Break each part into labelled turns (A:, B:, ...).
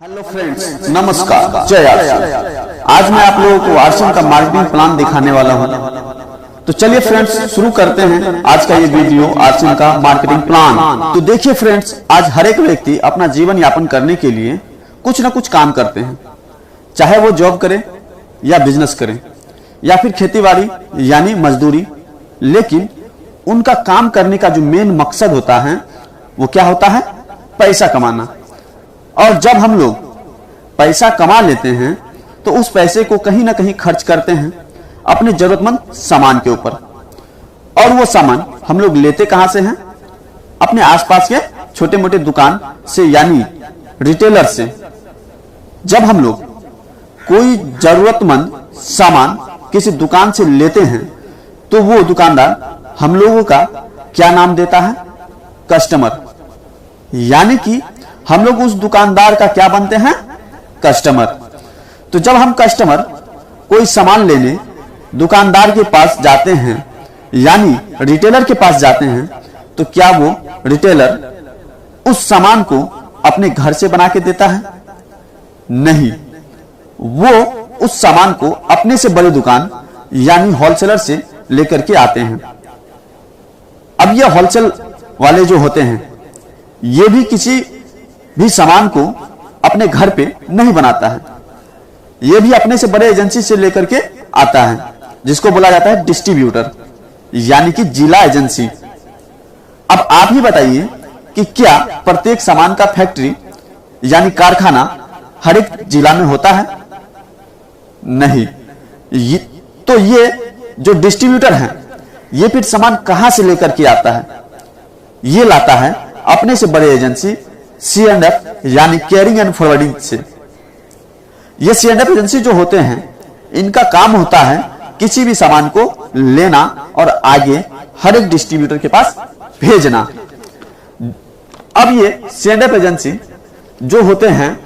A: Hello friends, नमस्कार, जय arson. आज मैं आप लोगों को आर्सन का मार्केटिंग प्लान दिखाने वाला हूं। तो चलिए फ्रेंड्स, शुरू करते हैं आज का ये वीडियो, आर्सन का मार्केटिंग प्लान। तो देखिए फ्रेंड्स, आज हर एक व्यक्ति अपना जीवन यापन करने के लिए कुछ ना कुछ काम करते हैं, चाहे वो जॉब करे या बिजनेस करे या फिर खेतीबाड़ी यानी मजदूरी। लेकिन उनका काम करने का जो मेन मकसद होता है वो क्या होता है? पैसा कमाना। और जब हम लोग पैसा कमा लेते हैं तो उस पैसे को कहीं ना कहीं खर्च करते हैं अपने जरूरतमंद सामान के ऊपर। और वो सामान हम लोग लेते कहां से हैं? अपने आसपास के छोटे मोटे दुकान से, यानी रिटेलर से। जब हम लोग कोई जरूरतमंद सामान किसी दुकान से लेते हैं तो वो दुकानदार हम लोगों का क्या नाम देता है? कस्टमर। यानी कि हम लोग उस दुकानदार का क्या बनते हैं? कस्टमर। तो जब हम कस्टमर कोई सामान लेने दुकानदार के पास जाते हैं यानी रिटेलर के पास जाते हैं, तो क्या वो रिटेलर उस सामान को अपने घर से बना के देता है? नहीं, वो उस सामान को अपने से बड़े दुकान यानी होलसेलर से लेकर के आते हैं। अब ये होलसेल वाले जो होते हैं, ये भी किसी भी सामान को अपने घर पे नहीं बनाता है, ये भी अपने से बड़े एजेंसी से लेकर के आता है, जिसको बोला जाता है डिस्ट्रीब्यूटर यानी कि जिला एजेंसी। अब आप ही बताइए कि क्या प्रत्येक सामान का फैक्ट्री यानी कारखाना हर एक जिला में होता है? नहीं। तो ये जो डिस्ट्रीब्यूटर है, ये फिर सामान कहां से लेकर के आता है? ये लाता है अपने से बड़े एजेंसी C&F यानी केयरिंग एंड फॉरवर्डिंग से। ये C&F एजेंसी जो होते हैं, इनका काम होता है किसी भी सामान को लेना और आगे हर एक डिस्ट्रीब्यूटर के पास भेजना। अब ये C&F एजेंसी जो होते हैं,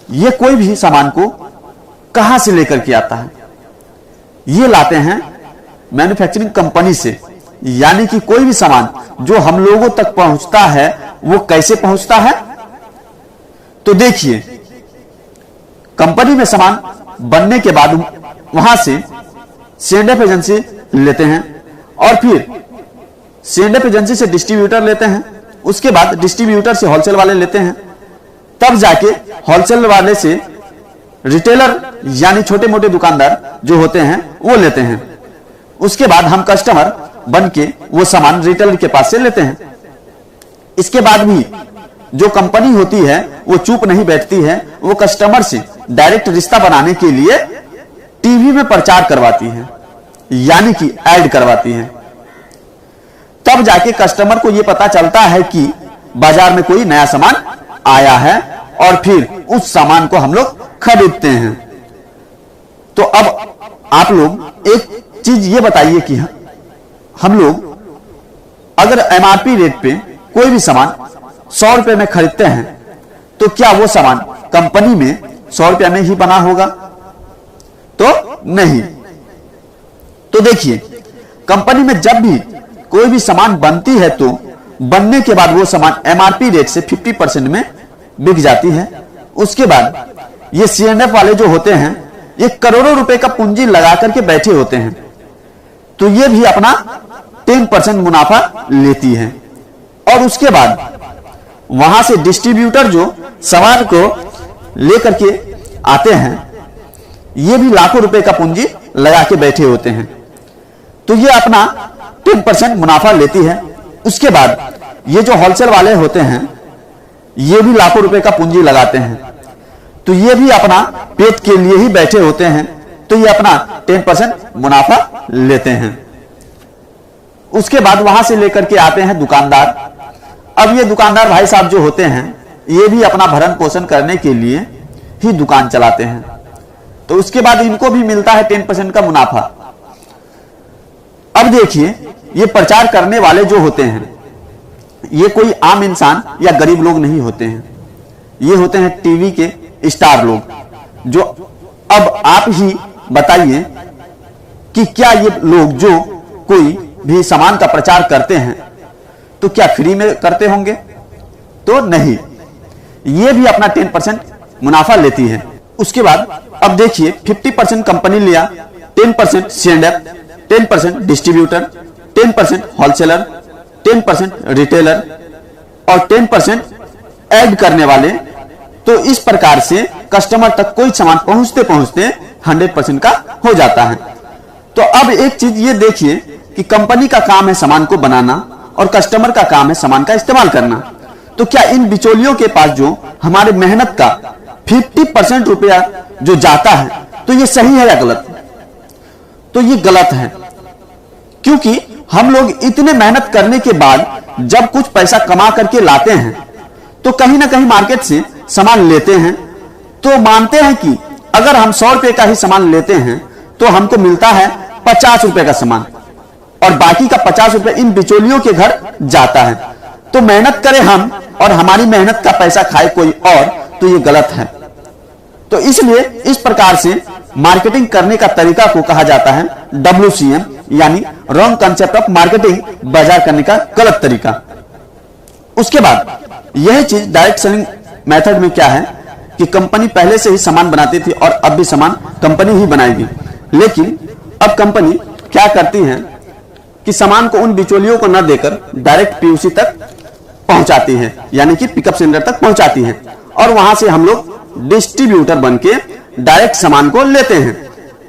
A: ये कोई भी सामान को कहां से लेकर के आता है? ये लाते हैं मैन्युफैक्चरिंग कंपनी से। यानी कि कोई भी सामान जो हम लोगों तक पहुंचता है वो कैसे पहुंचता है? तो देखिए, कंपनी में सामान बनने के बाद वहां से C&F एजेंसी लेते हैं और फिर C&F एजेंसी से डिस्ट्रीब्यूटर लेते हैं, उसके बाद डिस्ट्रीब्यूटर से होलसेल वाले लेते हैं, तब जाके होलसेल वाले से रिटेलर यानी छोटे मोटे दुकानदार जो होते हैं वो लेते हैं। उसके बाद हम कस्टमर बन के वो सामान रिटेलर के पास से लेते हैं। इसके बाद भी जो कंपनी होती है वो चुप नहीं बैठती है, वो कस्टमर से डायरेक्ट रिश्ता बनाने के लिए टीवी में प्रचार करवाती है यानी कि ऐड करवाती है। तब जाके कस्टमर को ये पता चलता है कि बाजार में कोई नया सामान आया है और फिर उस सामान को हम लोग खरीदते हैं। तो अब आप लोग एक चीज ये बताइए कि हम लोग अगर MRP रेट पे कोई भी सामान 100 रुपए में खरीदते हैं तो क्या वो सामान कंपनी में 100 रुपए में ही बना होगा? तो नहीं। तो देखिए, कंपनी में जब भी कोई भी सामान बनती है तो बनने के बाद वो सामान MRP रेट से 50% में बिक जाती है। उसके बाद ये C&F वाले जो होते हैं, ये करोड़ों रुपए का पूंजी लगा करके बैठे होते हैं, तो ये भी अपना 10% मुनाफा लेती है। और उसके बाद वहां से डिस्ट्रीब्यूटर जो सामान को लेकर के आते हैं, ये भी लाखों रुपए का पूंजी लगा के बैठे होते हैं, तो ये अपना 10% मुनाफा लेती है। उसके बाद ये जो होलसेल वाले होते हैं, ये भी लाखों रुपए का पूंजी लगाते हैं, तो ये भी अपना पेट के लिए ही बैठे होते हैं, तो ये अपना 10% मुनाफा लेते हैं। उसके बाद वहां से लेकर के आते हैं दुकानदार। अब ये दुकानदार भाई साहब जो होते हैं, ये भी अपना भरण पोषण करने के लिए ही दुकान चलाते हैं, तो उसके बाद इनको भी मिलता है 10% का मुनाफा। अब देखिए, ये प्रचार करने वाले जो होते हैं, ये कोई आम इंसान या गरीब लोग नहीं होते हैं, ये होते हैं टीवी के स्टार लोग। जो अब आप ही बताइए कि क्या ये लोग जो कोई भी सामान का प्रचार करते हैं तो क्या फ्री में करते होंगे? तो नहीं। ये भी अपना 10% मुनाफा लेती है। उसके बाद अब देखिए 50% कंपनी लिया, 10% C&F, 10% डिस्ट्रीब्यूटर, 10% होलसेलर, 10% रिटेलर और 10% ऐड करने वाले। तो इस प्रकार से कस्टमर तक कोई सामान पहुंचते पहुंचते 100% का हो जाता है। तो अब एक चीज ये देखिए कि कंपनी का काम है सामान को बनाना और कस्टमर का काम है सामान का इस्तेमाल करना। तो क्या इन बिचौलियों के पास जो हमारे मेहनत का 50% रुपया जो जाता है, तो ये सही है या गलत? तो ये गलत है, क्योंकि हम लोग इतने मेहनत करने के बाद जब कुछ पैसा कमा करके लाते हैं तो कहीं ना कहीं मार्केट से सामान लेते हैं, तो मानते हैं कि अगर हम 100 रुपए का ही सामान लेते हैं तो हमको मिलता है 50 रुपए का सामान और बाकी का 50 रुपए इन बिचौलियों के घर जाता है। तो मेहनत करें हम और हमारी मेहनत का पैसा खाए कोई और, तो ये गलत है। तो इसलिए इस प्रकार से मार्केटिंग करने का तरीका को कहा जाता है WCM, यानी रॉन्ग कंसेप्ट ऑफ मार्केटिंग, बाजार करने का गलत तरीका। उसके बाद यह चीज डायरेक्ट सेलिंग मेथड में क्या है कि कंपनी पहले से ही सामान बनाती थी और अब भी सामान कंपनी ही बनाएगी, लेकिन अब कंपनी क्या करती है कि सामान को उन बिचौलियों को न देकर डायरेक्ट POC तक पहुंचाती है, यानी कि पिकअप सेंटर तक पहुंचाती है और वहां से हम लोग डिस्ट्रीब्यूटर बनके डायरेक्ट सामान को लेते हैं।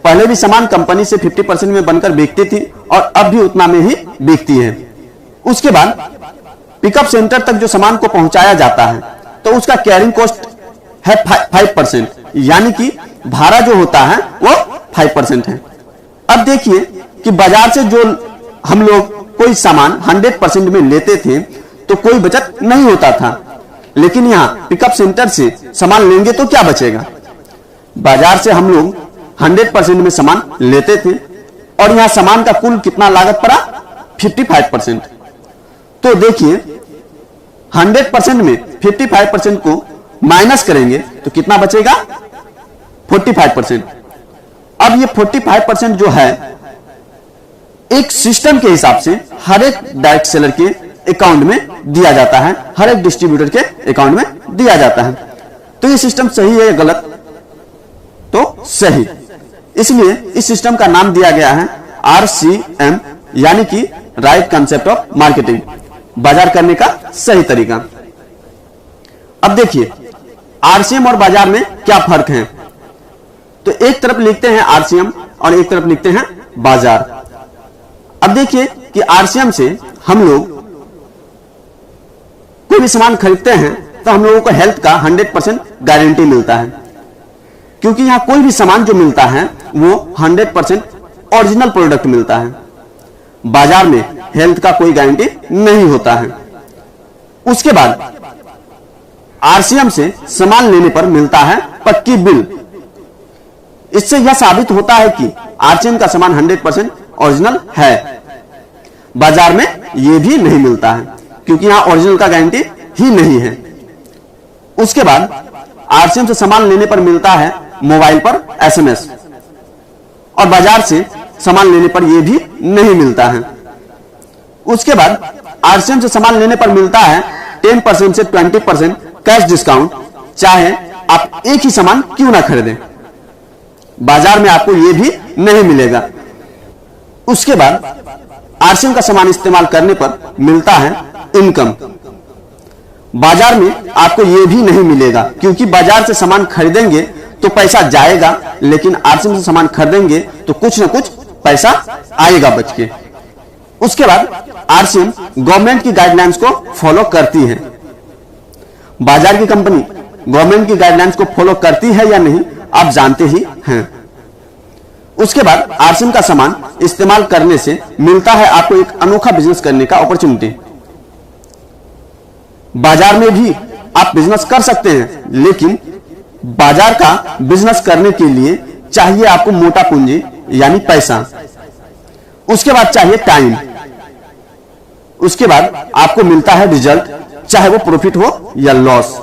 A: पहले भी सामान कंपनी से 50% में बनकर बिकती थी और अब भी उतना में ही बिकती है। उसके बाद पिकअप सेंटर तक जो सामान को पहुंचाया जाता है तो उसका कैरिंग कॉस्ट है 5%, यानी कि भाड़ा जो होता है वो 5% है। अब देखिए कि बाजार से जो हम लोग कोई सामान 100% में लेते थे तो कोई बचत नहीं होता था, लेकिन यहां पिकअप सेंटर से सामान लेंगे तो क्या बचेगा? बाजार से हम लोग 100% में सामान लेते थे और यहां सामान का कुल कितना लागत पड़ा? 55%। तो देखिए 100% में 55% को माइनस करेंगे तो कितना बचेगा? 45%। अब ये 45% जो है एक सिस्टम के हिसाब से हर एक डायरेक्ट सेलर के अकाउंट में दिया जाता है, हर एक डिस्ट्रीब्यूटर के अकाउंट में दिया जाता है। तो ये सिस्टम सही है या गलत? तो सही। इसलिए इस सिस्टम का नाम दिया गया है RCM, यानी कि राइट कंसेप्ट ऑफ मार्केटिंग, बाजार करने का सही तरीका। अब देखिए RCM और बाजार में क्या फर्क है। तो एक तरफ लिखते हैं RCM और एक तरफ लिखते हैं बाजार। अब देखिए कि RCM से हम लोग कोई भी सामान खरीदते हैं तो हम लोगों को हेल्थ का 100% गारंटी मिलता है, क्योंकि यहां कोई भी सामान जो मिलता है वो 100% ओरिजिनल प्रोडक्ट मिलता है। बाजार में हेल्थ का कोई गारंटी नहीं होता है। उसके बाद RCM से सामान लेने पर मिलता है पक्की बिल। इससे यह साबित होता है कि RCM का सामान 100% ओरिजिनल है। बाजार में यह भी नहीं मिलता है, क्योंकि यहां ओरिजिनल का गारंटी ही नहीं है। उसके बाद RCM से सामान लेने पर मिलता है मोबाइल पर SMS और बाजार से सामान लेने पर यह भी नहीं मिलता है। उसके बाद RCM से सामान लेने पर मिलता है 10% से 20% कैश डिस्काउंट, चाहे आप एक ही सामान क्यों ना खरीदें। बाजार में आपको यह भी नहीं मिलेगा। उसके बाद RCM का सामान इस्तेमाल करने पर मिलता है इनकम। बाजार में आपको यह भी नहीं मिलेगा, क्योंकि बाजार से सामान खरीदेंगे तो पैसा जाएगा, लेकिन RCM से सामान खरीदेंगे तो कुछ ना कुछ पैसा आएगा बच के। उसके बाद RCM गवर्नमेंट की गाइडलाइंस को फॉलो करती है। बाजार की कंपनी गवर्नमेंट की गाइडलाइंस को फॉलो करती है या नहीं आप जानते ही हैं। उसके बाद RCM का सामान इस्तेमाल करने से मिलता है आपको एक अनोखा बिजनेस करने का अपॉर्चुनिटी। बाजार में भी आप बिजनेस कर सकते हैं, लेकिन बाजार का बिजनेस करने के लिए चाहिए आपको मोटा पूंजी यानी पैसा। उसके बाद चाहिए टाइम। उसके बाद आपको मिलता है रिजल्ट, चाहे वो प्रॉफिट हो या लॉस।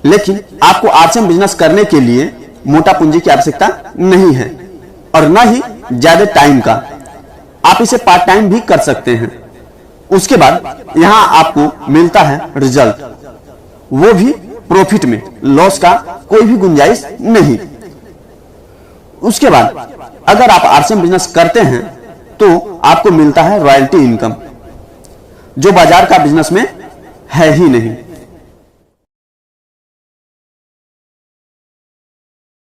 A: लेकिन आपको RCM बिजनेस करने के लिए मोटा पूंजी की आवश्यकता नहीं है और न ही ज्यादा टाइम का। आप इसे पार्ट टाइम भी कर सकते हैं। उसके बाद यहां आपको मिलता है रिजल्ट। वो भी प्रॉफिट में, लॉस का कोई भी गुंजाइश नहीं। उसके बाद अगर आप आरसीएम बिजनेस करते हैं तो आपको मिलता है रॉयल्टी इनकम, जो बाजार का बिजनेस में है ही नहीं।